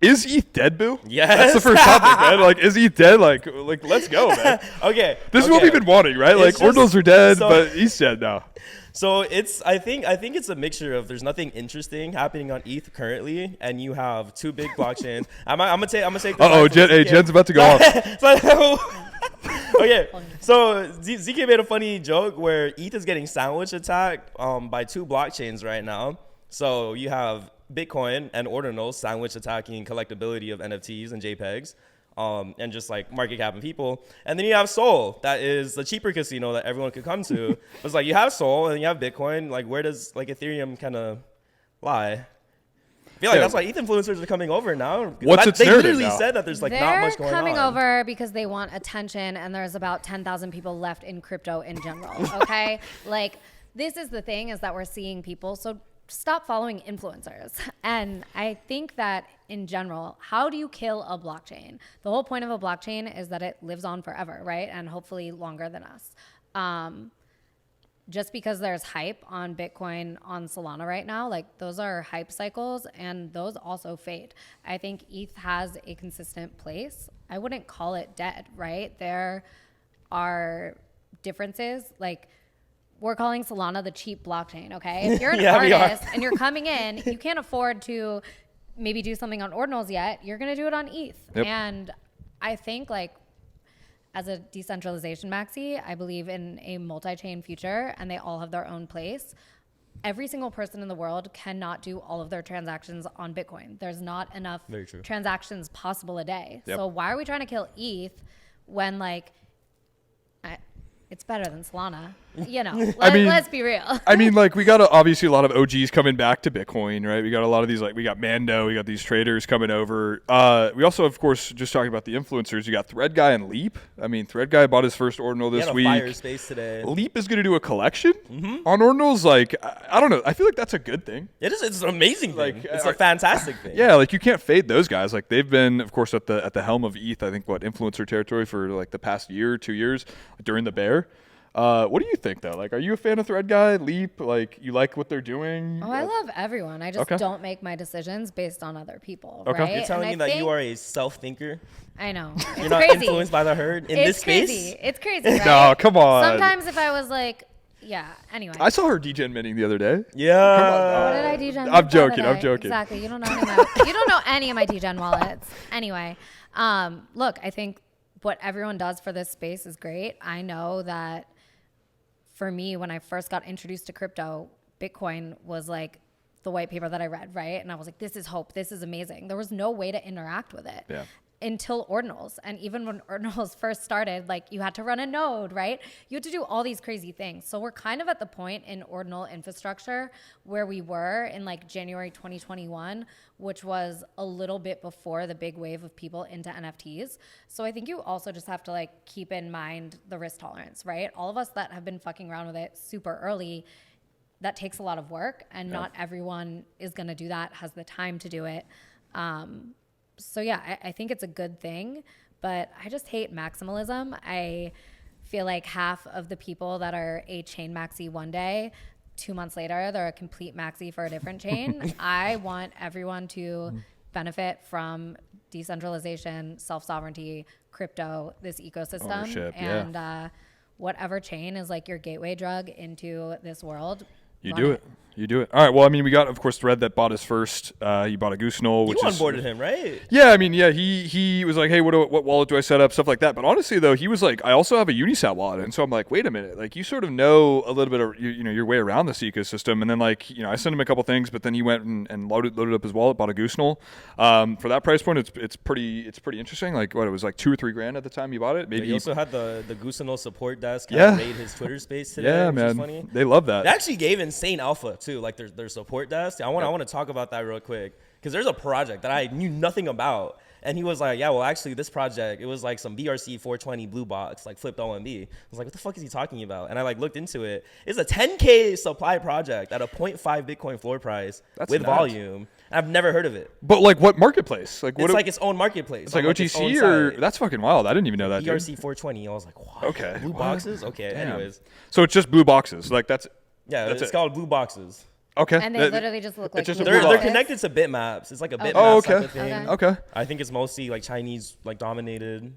Is ETH dead, Boo? Yes. That's the first topic, man. Like, is ETH dead? Like, let's go, man. Okay. This is what we've been wanting, right? Like, Ordinals are dead, but ETH's dead now. So I think it's a mixture of there's nothing interesting happening on ETH currently, and you have two big blockchains. I'm gonna take. Jen's about to go off. Okay, so ZK made a funny joke where ETH is getting sandwich attacked by two blockchains right now. So you have Bitcoin and Ordinals sandwich attacking collectability of NFTs and JPEGs, and just like market cap and people. And then you have Sol, that is the cheaper casino that everyone could come to. It's like you have Sol and you have Bitcoin. Like, where does like Ethereum kind of lie? I feel like that's why ETH influencers are coming over now. What's its They narrative literally now? said that there's like not much going on. They're coming over because they want attention, and there's about 10,000 people left in crypto in general. Okay, like this is the thing, is that we're seeing people. So stop following influencers. And I think that in general, how do you kill a blockchain? The whole point of a blockchain is that it lives on forever, right? And hopefully longer than us. Just because there's hype on Bitcoin, on Solana right now, like those are hype cycles, and those also fade. I think ETH has a consistent place. I wouldn't call it dead, right? There are differences. Like, we're calling Solana the cheap blockchain, okay? If you're an artist and you're coming in, you can't afford to maybe do something on Ordinals yet. You're going to do it on ETH. Yep. And I think, like, as a decentralization maxi, I believe in a multi-chain future, and they all have their own place. Every single person in the world cannot do all of their transactions on Bitcoin. There's not enough transactions possible a day. Yep. So why are we trying to kill ETH when, like, it's better than Solana, you know? Let's be real. I mean, like, we got obviously a lot of OGs coming back to Bitcoin, right? We got a lot of these, like, we got Mando, we got these traders coming over. We also, of course, just talking about the influencers, you got Thread Guy and Leap. I mean, Thread Guy bought his first Ordinal this week. Fire space today. Leap is going to do a collection on Ordinals. Like, I don't know. I feel like that's a good thing. It is. It's an amazing thing. Like, it's a fantastic thing. Yeah, like, you can't fade those guys. Like, they've been, of course, at the helm of ETH, I think, influencer territory for, like, the past year, 2 years during the bear. What do you think, though? Like, are you a fan of Thread Guy, Leap? Like, you like what they're doing? Oh, I love everyone. I just don't make my decisions based on other people, Okay. right? You're telling me that you are a self-thinker? I know. It's You're not crazy. influenced by the herd in this space? It's crazy, right? No, come on. Sometimes if I was like, yeah, anyway. I saw her degenerating the other day. Yeah. Come on. What did I degen? I'm joking. Exactly. You don't know any of my degen wallets. Anyway, look, I think what everyone does for this space is great. I know that for me, when I first got introduced to crypto, Bitcoin was like the white paper that I read, right? And I was like, this is hope. This is amazing. There was no way to interact with it until Ordinals. And even when Ordinals first started, like, you had to run a node, right? You had to do all these crazy things. So we're kind of at the point in Ordinal infrastructure where we were in like January 2021, which was a little bit before the big wave of people into NFTs. So I think you also just have to, like, keep in mind the risk tolerance, right? All of us that have been fucking around with it super early, that takes a lot of work, and not everyone is going to do that, has the time to do it. So yeah, I think it's a good thing, but I just hate maximalism. I feel like half of the people that are a chain maxi one day, 2 months later, they're a complete maxi for a different chain. I want everyone to benefit from decentralization, self-sovereignty, crypto, this ecosystem. Ownership, and whatever chain is like your gateway drug into this world. You do it. You do it. All right. Well, I mean, we got, of course, Thread that bought his first. He bought a Goose Knoll, which you onboarded him, right? Yeah. I mean, yeah. He was like, hey, what wallet do I set up? Stuff like that. But honestly, though, he was like, I also have a Unisat wallet, and so I'm like, wait a minute. Like, you sort of know a little bit of your way around this ecosystem, and then like I sent him a couple things, but then he went and loaded up his wallet, bought a Goose Knoll. For that price point, it's pretty interesting. Like, what, it was like $2 or $3 grand at the time he bought it. Maybe he also had the Goose Knoll support desk raid his Twitter space today. Yeah, which man. is funny. They love that. They actually gave insane alpha too, like their support desk. I want to talk about that real quick, because there's a project that I knew nothing about, and he was like, yeah, well, actually, this project, it was like some BRC 420 blue box, like flipped OMB. I was like, what the fuck is he talking about? And I like looked into it. It's a 10K supply project at a 0.5 Bitcoin floor price with volume. I've never heard of it. But like, what marketplace? Like, it's like its own marketplace. It's like OTC or that's fucking wild. I didn't even know that. BRC 420. I was like, what? Okay. Blue boxes? Okay. Damn. Anyways. So it's just blue boxes. Like that's it's called blue boxes. Okay. And they literally just look like just a blue blue They're block. connected to bitmaps. It's like a bitmap Oh, type okay. of thing. Okay. I think it's mostly like Chinese like dominated.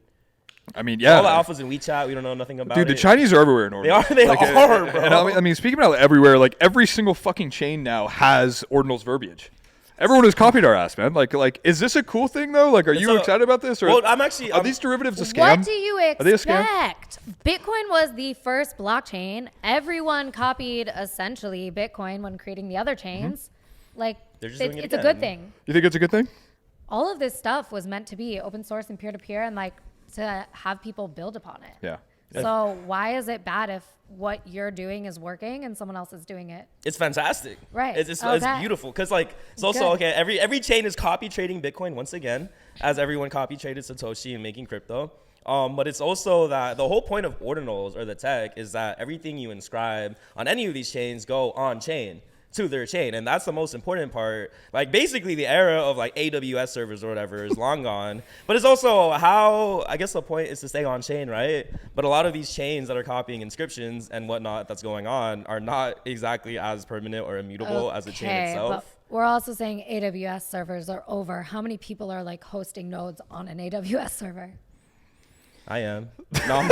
I mean, yeah. All the alphas in WeChat, we don't know nothing about Dude, the it. Chinese are everywhere in Ordinals. They are, bro. And I mean, speaking about everywhere, like every single fucking chain now has Ordinals verbiage. Everyone has copied our ass, man. Like, is this a cool thing though? Like, are you excited about this? Or Well, are these derivatives a scam? What do you Are they a scam? expect? Bitcoin was the first blockchain. Everyone copied essentially Bitcoin when creating the other chains. Like, They're just doing it it's a again. good thing. You think it's a good thing? All of this stuff was meant to be open source and peer-to-peer and like to have people build upon it. Yeah. So why is it bad if what you're doing is working and someone else is doing it? It's fantastic. Right. It's Okay. beautiful because like it's also Good. okay. Every chain is copy trading Bitcoin once again, as everyone copy traded Satoshi and making crypto. But it's also that the whole point of Ordinals or the tech is that everything you inscribe on any of these chains go on chain to their chain, and that's the most important part. Like basically the era of like AWS servers or whatever is long gone, but it's also how I guess the point is to stay on chain, right? But a lot of these chains that are copying inscriptions and whatnot that's going on are not exactly as permanent or immutable as the chain itself. But we're also saying AWS servers are over. How many people are like hosting nodes on an AWS server? I am. No,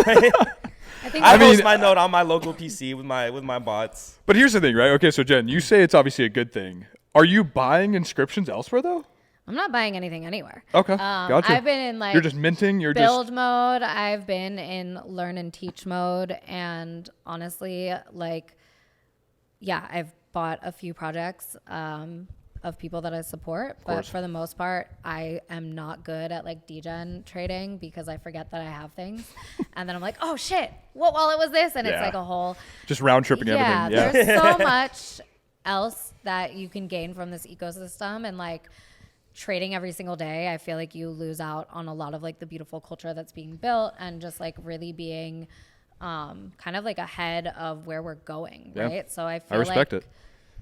I think I mean, host my node on my local PC with my bots. But here's the thing, right? Okay, so Jen, you say it's obviously a good thing. Are you buying inscriptions elsewhere though? I'm not buying anything anywhere. Okay, gotcha. I've been in like You're just minting. You're build mode. I've been in learn and teach mode, and honestly, like, yeah, I've bought a few projects of people that I support, but for the most part, I am not good at like degen trading because I forget that I have things, and then I'm like, oh shit, what wallet was this? And it's like a whole just round tripping everything. Yeah. There's so much else that you can gain from this ecosystem, and like trading every single day, I feel like you lose out on a lot of like the beautiful culture that's being built and just like really being kind of like ahead of where we're going, right? So I feel respect like it.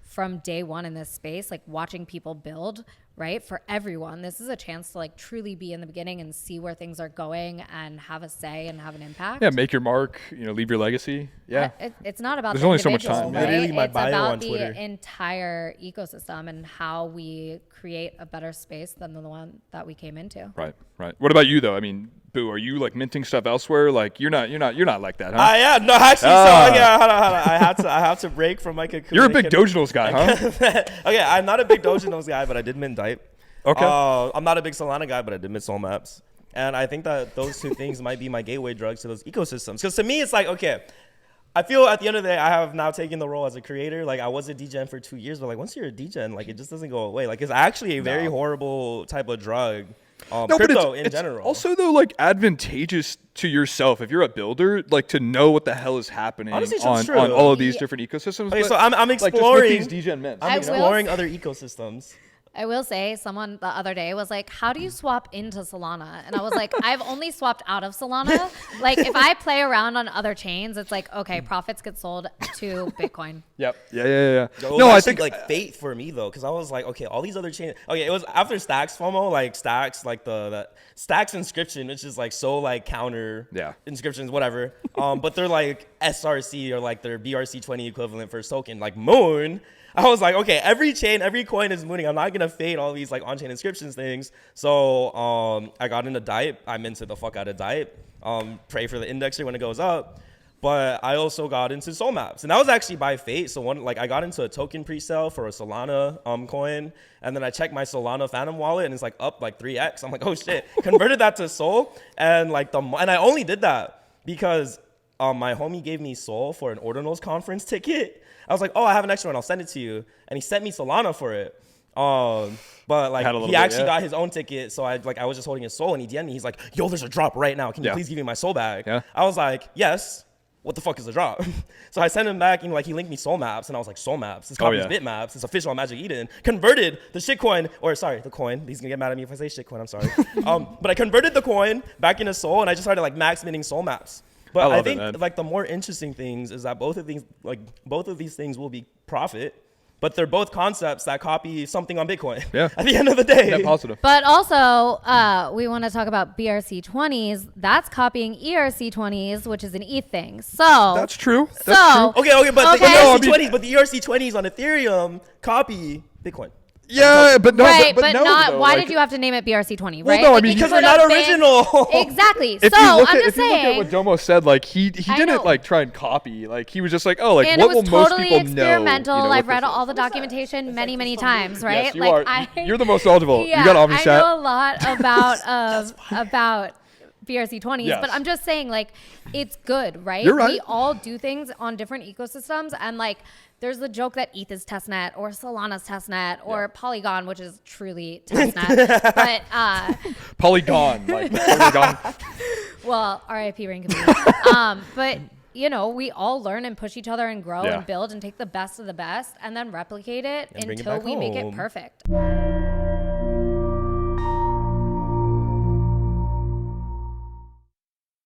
from day one in this space, like watching people build, right? For everyone, this is a chance to like truly be in the beginning and see where things are going and have a say and have an impact. Yeah, make your mark. Leave your legacy. Yeah. It's not about There's the only so much individual, time, right? yeah. Literally my It's bio about on the Twitter. entire ecosystem and how we create a better space than the one that we came into. Right. What about you though? I mean, Boo, are you like minting stuff elsewhere? Like you're not like that, huh? I am. No, actually, so yeah, hold on. I have to break from my cocoon. You're a big Doginals guy, huh? Okay, I'm not a big Doginals guy, but I did mint Dipe. Okay. I'm not a big Solana guy, but I did mint Soul Maps. And I think that those two things might be my gateway drugs to those ecosystems. Because to me, it's like, okay, I feel at the end of the day, I have now taken the role as a creator. Like I was a degen for 2 years, but like once you're a degen, like it just doesn't go away. Like it's actually a very horrible type of drug. Crypto in general. Also, though, like advantageous to yourself if you're a builder, like to know what the hell is happening Honestly, on true. all of these different ecosystems. Okay, But, so I'm like, just with exploring these degen mints. I'm I exploring will- other ecosystems. I will say, someone the other day was like, how do you swap into Solana? And I was like, I've only swapped out of Solana. Like, if I play around on other chains, it's like, okay, profits get sold to Bitcoin. Yep. Yeah. It No, was I actually, think like fate for me though, because I was like, okay, all these other chains. Okay, it was after Stacks FOMO, like Stacks, like the Stacks inscription, which is like so like counter inscriptions, whatever. But they're like SRC or like their BRC20 equivalent for token, like Moon. I was like, okay, every chain, every coin is mooning. I'm not gonna fade all these like on-chain inscriptions things. So I got into Dipe. I minted the fuck out of Dipe. Pray for the indexer when it goes up. But I also got into Soul Maps, and that was actually by fate. So I got into a token pre-sale for a Solana coin, and then I checked my Solana Phantom wallet, and it's like up like 3x. I'm like, oh shit! Converted that to Soul, and and I only did that because my homie gave me Soul for an Ordinals conference ticket. I was like, oh, I have an extra one. I'll send it to you, and he sent me Solana for it. But like he actually got his own ticket, so I was just holding his Soul, and he DM'd me. He's like, yo, there's a drop right now. Can you please give me my Soul back? Yeah. I was like, yes. What the fuck is the drop? So I sent him back and like he linked me Soul Maps, and I was like, Soul Maps. This copies Bitmaps. It's official on Magic Eden. Converted the shitcoin, the coin. He's gonna get mad at me if I say shitcoin. I'm sorry. But I converted the coin back into Soul, and I just started like max minting Soul Maps. But I think like the more interesting things is that both of these things will be profit. but they're both concepts that copy something on Bitcoin. Yeah. At the end of the day. Net positive. But also, we want to talk about BRC20s. That's copying ERC20s, which is an ETH thing. So That's true. So That's true. Okay, but Okay. the No, I ERC20s, but the ERC20s on Ethereum copy Bitcoin. Yeah, but no, right, but no, not. though, Why like- did you have to name it BRC20? Well, Right? no, I Like, mean, it Because could we're not have been- original. Exactly. If So you look I'm at just if you look at saying. what Domo said, like he I didn't know. like try and copy. Like he was just like, oh, like And what it was will most totally people know? experimental. You know, I've what read this all is. the documentation many times, right? Yes, you like are. You're the most knowledgeable. Yeah, You got I OmniSat. know a lot about BRC20s, Yes. but I'm just saying, like, it's good, right? You're right. We all do things on different ecosystems, and like, there's the joke that ETH is testnet or Solana's testnet or Polygon, which is truly testnet, but Polygon, like Polygon. well, RIP Ring but you know, we all learn and push each other and grow Yeah. and build and take the best of the best and then replicate it And bring it until back we make it home. perfect.